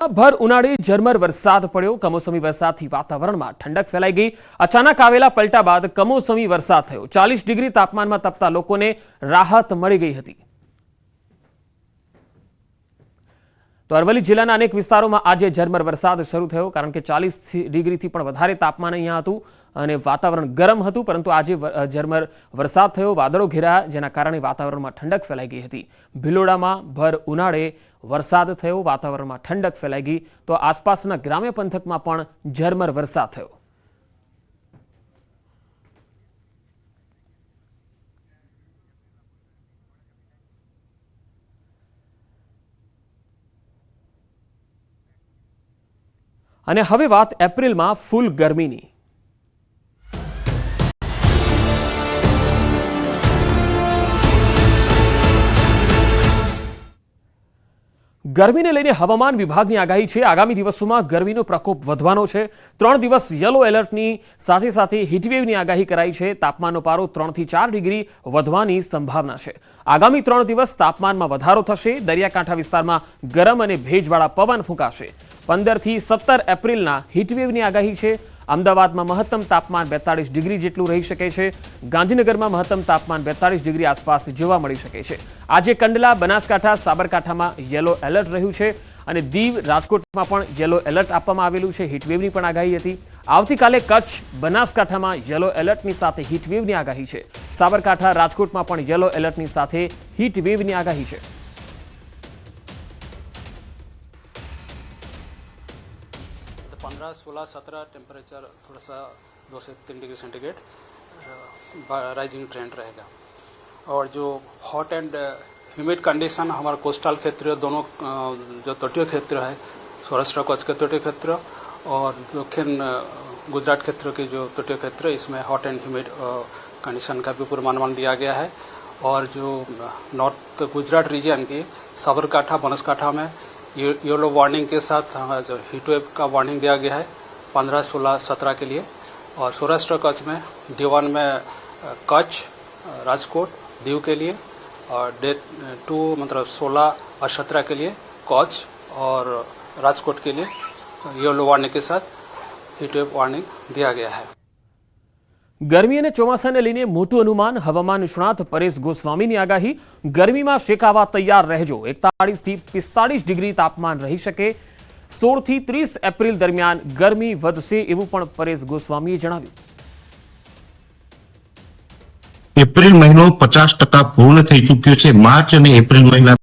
ભર ઉનાળે ઝરમર વરસાદ પડ્યો। કમોસમી વરસાદથી વાતાવરણમાં ઠંડક ફેલાઈ ગઈ। અચાનક આવેલા પલટા બાદ કમોસમી વરસાદ થયો। 40 ડિગ્રી તાપમાનમાં તપતા લોકોને રાહત મળી ગઈ હતી। તો અરવલ્લી જિલ્લાના અનેક વિસ્તારોમાં આજે ઝરમર વરસાદ શરૂ થયો, કારણ કે 40 ડિગ્રીથી પણ વધારે તાપમાન અહીંયા હતું અને વાતાવરણ ગરમ હતું। પરંતુ આજે ઝરમર વરસાદ થયો, વાદળો ઘેરાયા, જેના કારણે વાતાવરણમાં ઠંડક ફેલાઈ ગઈ હતી। ભિલોડામાં ભર ઉનાળે વરસાદ થયો, વાતાવરણમાં ઠંડક ફેલાઈ ગઈ, તો આસપાસના ગ્રામ્ય પંથકમાં પણ ઝરમર વરસાદ થયો। અને હવે વાત એપ્રિલમાં ફૂલ ગરમીની। ગરમીને લઈને હવામાન વિભાગની આગાહી છે। આગામી દિવસોમાં ગરમીનો પ્રકોપ વધવાનો છે। 3 દિવસ યલો એલર્ટની સાથે સાથે હીટવેવની આગાહી કરાઈ છે। તાપમાનનો પારો 3 થી 4 ડિગ્રી વધવાની સંભાવના છે। આગામી 3 દિવસ તાપમાનમાં વધારો થશે। દરિયાકાંઠા વિસ્તારમાં ગરમ અને ભેજવાળા પવન ફૂંકાશે। 15 થી 17 એપ્રિલના હીટવેવની આગાહી છે। અમદાવાદમાં મહત્તમ તાપમાન 42 ડિગ્રી જેટલું રહી શકે છે। ગાંધીનગરમાં મહત્તમ તાપમાન 42 ડિગ્રી આસપાસ જોવા મળી શકે છે। આજે કંડલા, બનાસકાંઠા, સાબરકાંઠામાં યલો એલર્ટ રહ્યું છે અને દીવ, રાજકોટમાં પણ યલો એલર્ટ આપવામાં આવેલું છે। હીટવેવની પણ આગાહી હતી। આવતીકાલે કચ્છ, બનાસકાંઠામાં યલો એલર્ટની સાથે હીટવેવની આગાહી છે। સાબરકાંઠા, રાજકોટમાં પણ યલો એલર્ટની સાથે હીટવેવની આગાહી છે। तो 15, 16, 17 टेम्परेचर थोड़ा सा 2 से 3 डिग्री सेंटीग्रेड राइजिंग ट्रेंड रहेगा। और जो हॉट एंड ह्यूमिड कंडीशन हमारा कोस्टल क्षेत्र दोनों जो तटीय क्षेत्र है, सौराष्ट्र कच्छ के तटीय क्षेत्र और दक्षिण गुजरात क्षेत्र के जो तटीय क्षेत्र, इसमें हॉट एंड ह्यूमिड कंडीशन का भी पूर्वानुमान दिया गया है। और जो नॉर्थ गुजरात रीजन की साबरकांठा, बनासकांठा में येलो वार्निंग के साथ जो हीटवेव का वार्निंग दिया गया है 15, 16, 17 के लिए। और सौराष्ट्र कच्छ में D1 में कच्छ, राजकोट, दीव के लिए, और डे 2 मतलब 16 और 17 के लिए कच्छ और राजकोट के लिए येलो वार्निंग के साथ हीटवेव वार्निंग दिया गया है। ગરમી અને ચોમાસાને લઈને મોટું અનુમાન। હવામાન નિષ્ણાત પરેશ ગોસ્વામીની આગાહી। ગરમીમાં શેકાવા તૈયાર રહેજો। 41 થી 45 ડિગ્રી તાપમાન રહી શકે। 16 થી 30 એપ્રિલ દરમિયાન ગરમી વધશે, એવું પણ પરેશ ગોસ્વામીએ જણાવ્યું। એપ્રિલ મહિનો 50% પૂર્ણ થઈ ચૂક્યો છે। માર્ચ અને એપ્રિલ મહિના